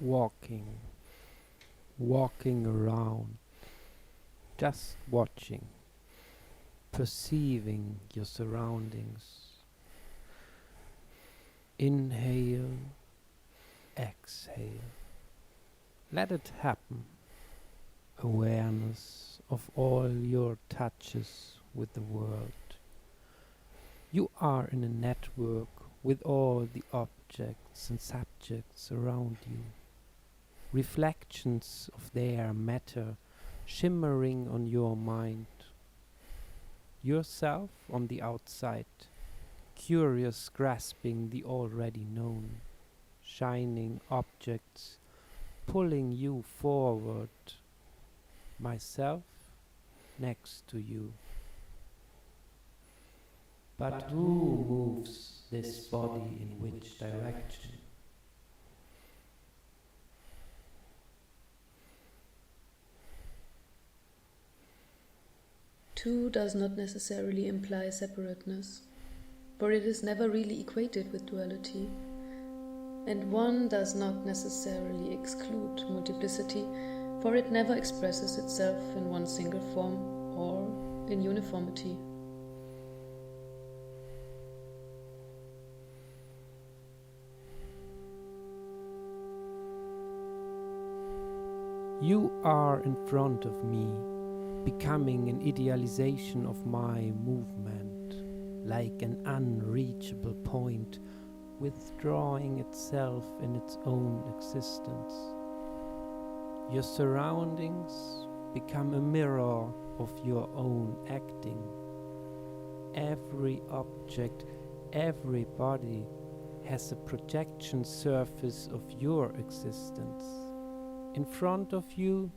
walking, walking around, just watching, perceiving your surroundings. Inhale, exhale. Let it happen. Awareness of all your touches with the world. You are in a network with all the objects and subjects around you. Reflections of their matter shimmering on your mind. Yourself on the outside, curious grasping the already known. Shining objects pulling you forward. Myself next to you. But who moves this body in which direction? Two does not necessarily imply separateness, for it is never really equated with duality, and one does not necessarily exclude multiplicity, for it never expresses itself in one single form or in uniformity. You are in front of me, becoming an idealization of my movement, like an unreachable point, withdrawing itself in its own existence. Your surroundings become a mirror of your own acting. Every object, every body has a projection surface of your existence. In front of you,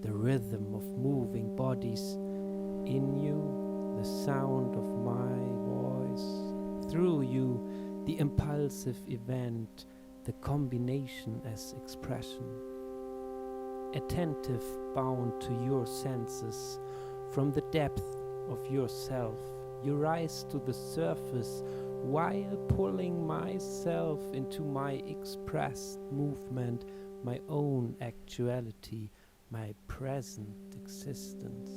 the rhythm of moving bodies. In you, the sound of my voice. Through you, the impulsive event, the combination as expression. Attentive, bound to your senses, from the depth of yourself, you rise to the surface while pulling myself into my expressed movement, my own actuality, my present existence.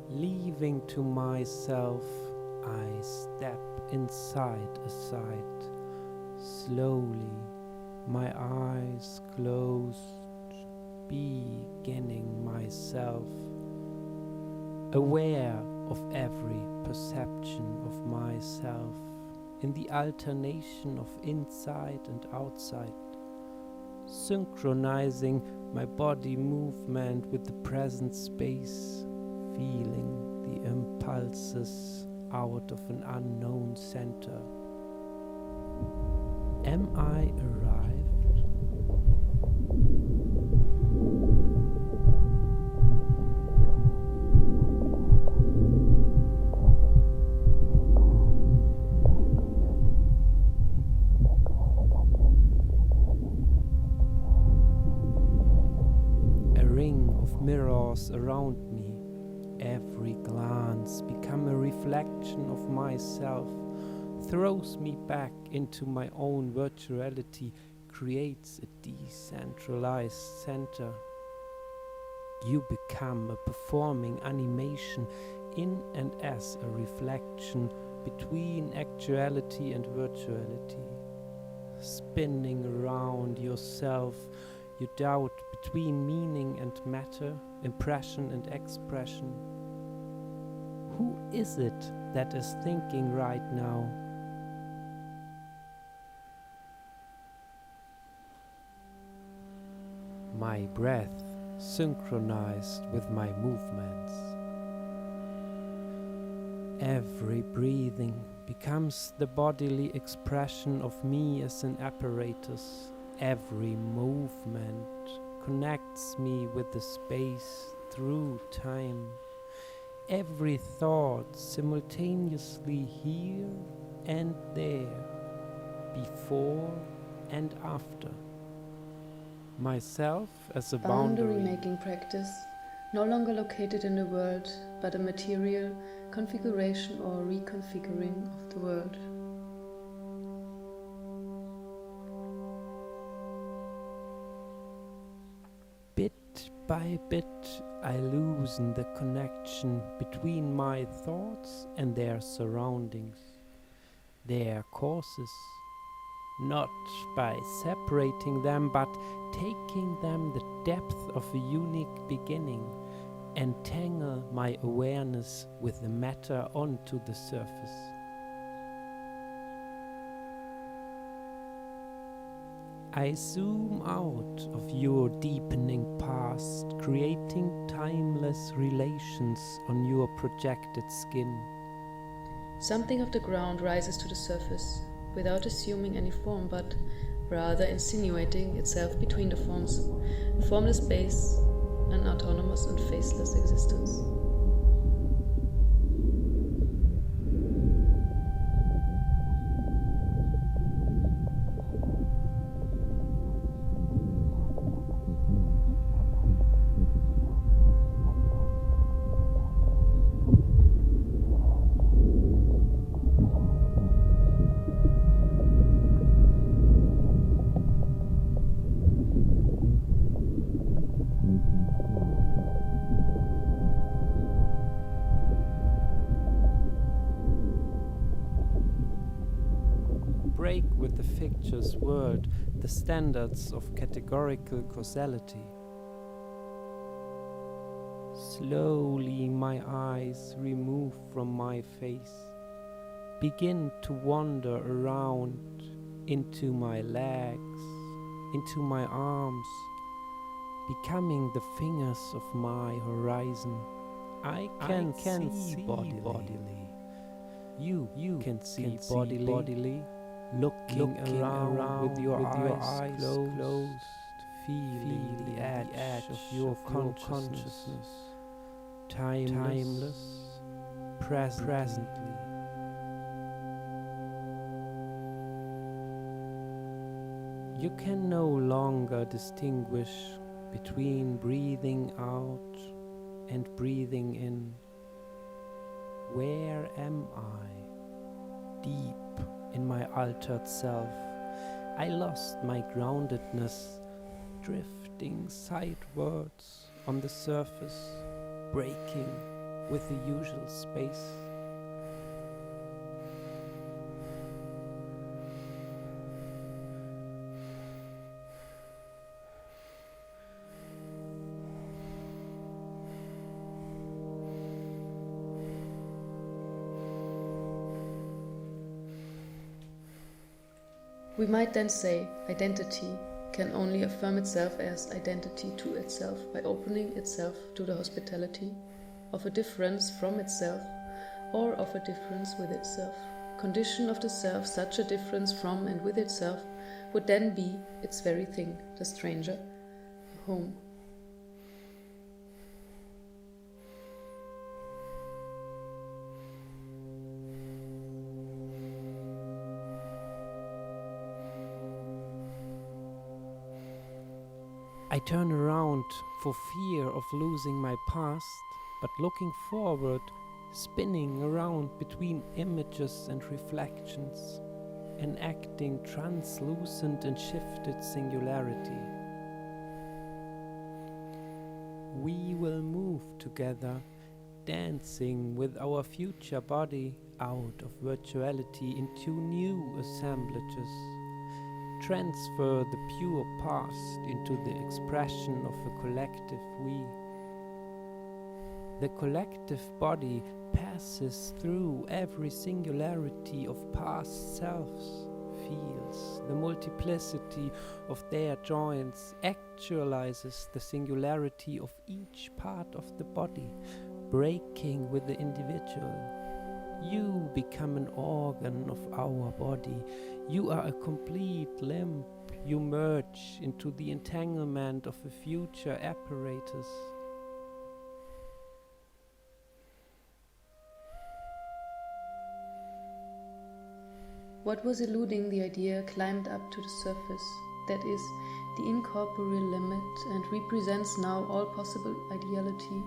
Leaving to myself, I step inside a sight. Slowly, my eyes closed, beginning myself, aware of every perception of myself, in the alternation of inside and outside, synchronizing my body movement with the present space, feeling the impulses out of an unknown center. Am I arrived? A ring of mirrors around me. Every glance become a reflection of myself, throws me back into my own virtuality, creates a decentralized center. You become a performing animation in and as a reflection between actuality and virtuality. Spinning around yourself, you doubt between meaning and matter, impression and expression. Who is it that is thinking right now? My breath synchronized with my movements. Every breathing becomes the bodily expression of me as an apparatus. Every movement connects me with the space through time. Every thought simultaneously here and there, before after. Myself as a Boundary boundary. making practice, no longer located in the world, but a material configuration or reconfiguring of the world. Bit by bit, I loosen the connection between my thoughts and their surroundings, their causes, not by separating them, but taking them the depth of a unique beginning, entangle my awareness with the matter onto the surface. I zoom out of your deepening past, creating timeless relations on your projected skin. Something of the ground rises to the surface, without assuming any form, but rather insinuating itself between the forms, a formless base, an autonomous and faceless existence. Break with the fictitious world the standards of categorical causality. Slowly my eyes remove from my face, begin to wander around into my legs, into my arms, becoming the fingers of my horizon. I can see bodily. You can see bodily. Looking around with your eyes closed, feeling the edge of your consciousness, timeless, presently. You can no longer distinguish between breathing out and breathing in. Where am I? Deep in my altered self, I lost my groundedness, drifting sidewards on the surface, breaking with the usual space. We might then say identity can only affirm itself as identity to itself by opening itself to the hospitality of a difference from itself or of a difference with itself. Condition of the self, such a difference from and with itself, would then be its very thing, the stranger, home. I turn around for fear of losing my past, but looking forward, spinning around between images and reflections, enacting translucent and shifted singularity. We will move together, dancing with our future body out of virtuality into new assemblages. Transfer the pure past into the expression of a collective we. The collective body passes through every singularity of past selves, feels the multiplicity of their joints, actualizes the singularity of each part of the body, breaking with the individual. You become an organ of our body. You are a complete limb. You merge into the entanglement of a future apparatus. What was eluding the idea climbed up to the surface, that is, the incorporeal limit, and represents now all possible ideality,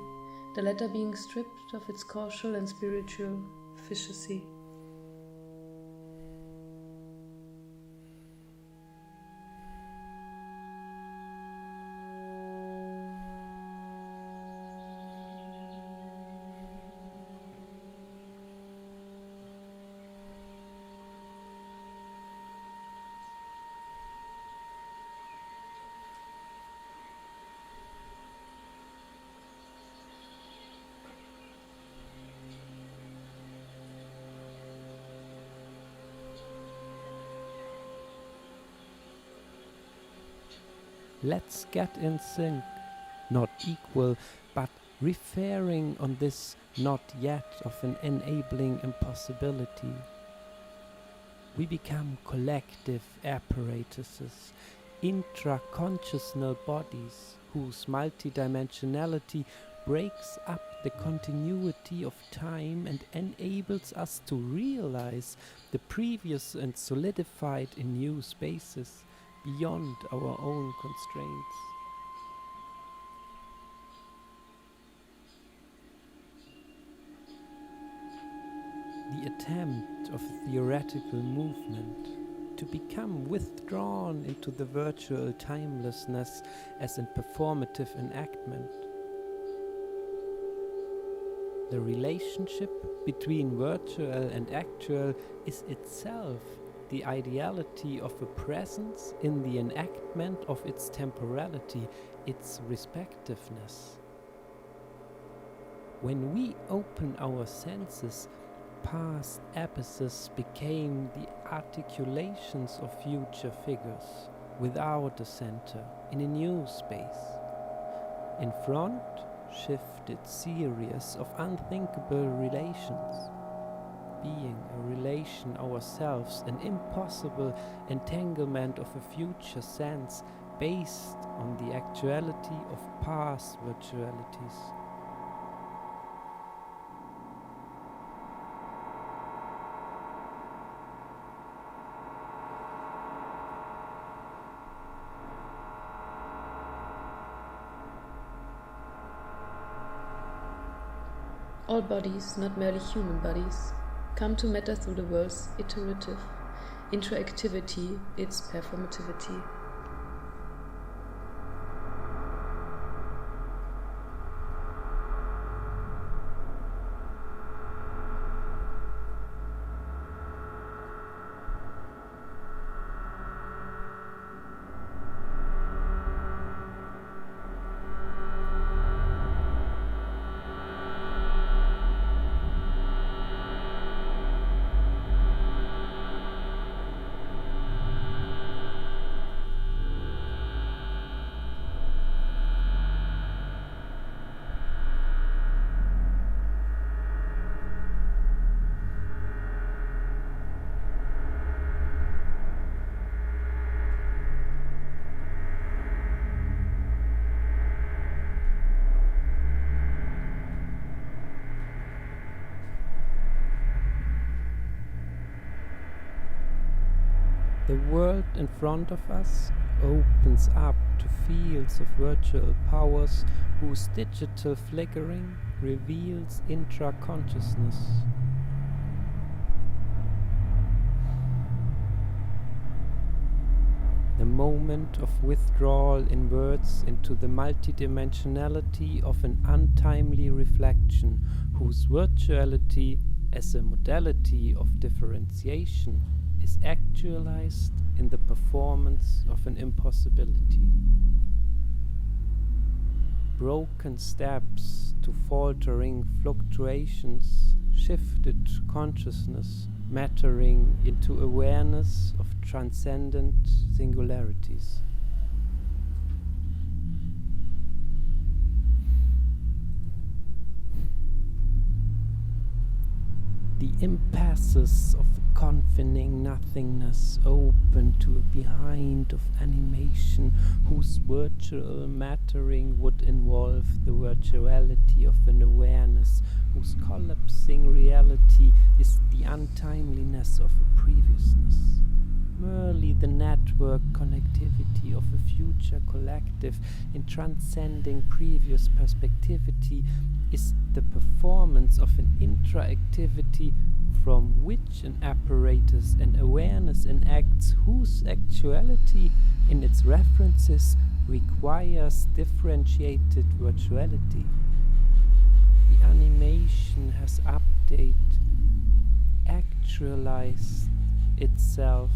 the latter being stripped of its causal and spiritual efficacy. Let's get in sync, not equal, but referring on this not yet of an enabling impossibility. We become collective apparatuses, intra-consciousnal bodies whose multidimensionality breaks up the continuity of time and enables us to realize the previous and solidified in new spaces beyond our own constraints. The attempt of a theoretical movement to become withdrawn into the virtual timelessness as in performative enactment. The relationship between virtual and actual is itself the ideality of a presence in the enactment of its temporality, its respectiveness. When we open our senses, past episodes became the articulations of future figures, without a center, in a new space. In front, shifted series of unthinkable relations. Being a relation ourselves, an impossible entanglement of a future sense based on the actuality of past virtualities. All bodies, not merely human bodies, come to matter through the world's iterative interactivity, its performativity. The world in front of us opens up to fields of virtual powers whose digital flickering reveals intra-consciousness. The moment of withdrawal inverts into the multidimensionality of an untimely reflection whose virtuality as a modality of differentiation is actualized in the performance of an impossibility. Broken steps to faltering fluctuations, shifted consciousness mattering into awareness of transcendent singularities. The impasses of confining nothingness open to a behind of animation whose virtual mattering would involve the virtuality of an awareness whose collapsing reality is the untimeliness of a previousness, merely the network connectivity of a future collective in transcending previous perspectivity is the performance of an intra-activity from which an apparatus and awareness enacts whose actuality in its references requires differentiated virtuality. The animation has actualized itself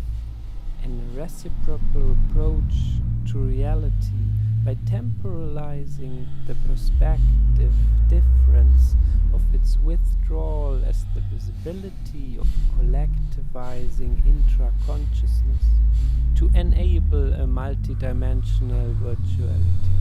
in a reciprocal approach to reality by temporalizing the perspective difference of its withdrawal as the visibility of collectivizing intra-consciousness to enable a multidimensional virtuality.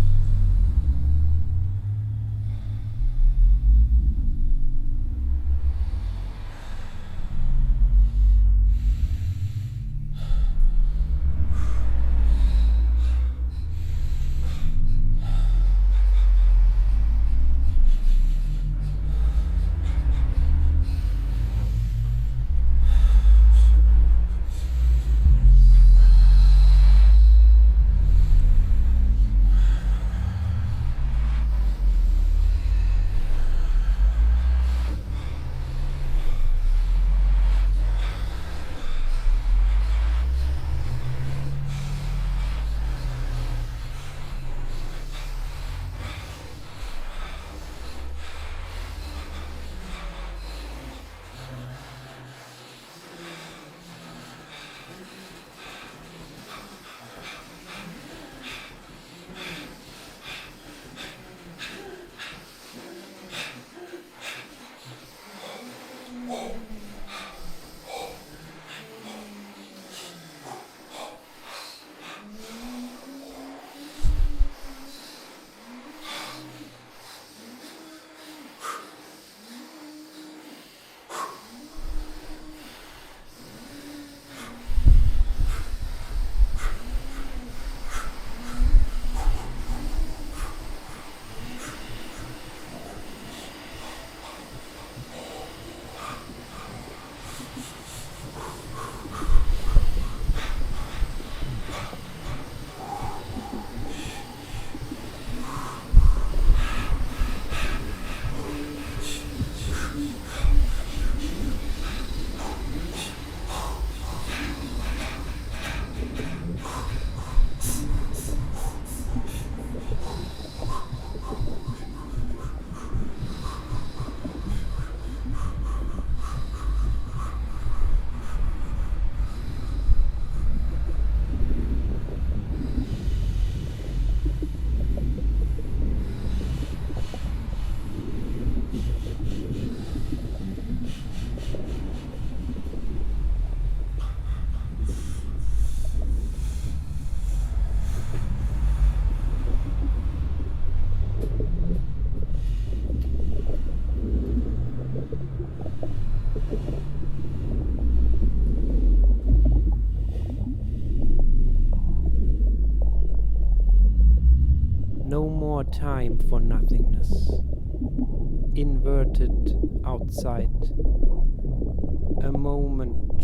No more time for nothingness, inverted outside, a moment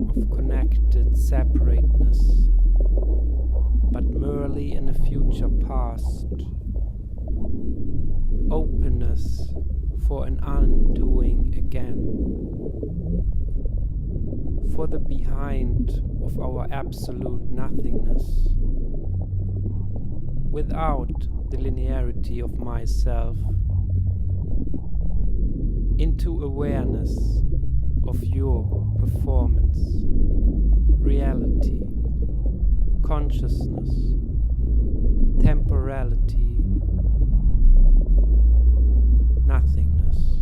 of connected separateness, but merely in a future past, openness for an undoing again, for the behind of our absolute nothingness, without the linearity of myself, into awareness of your performance, reality, consciousness, temporality, nothingness.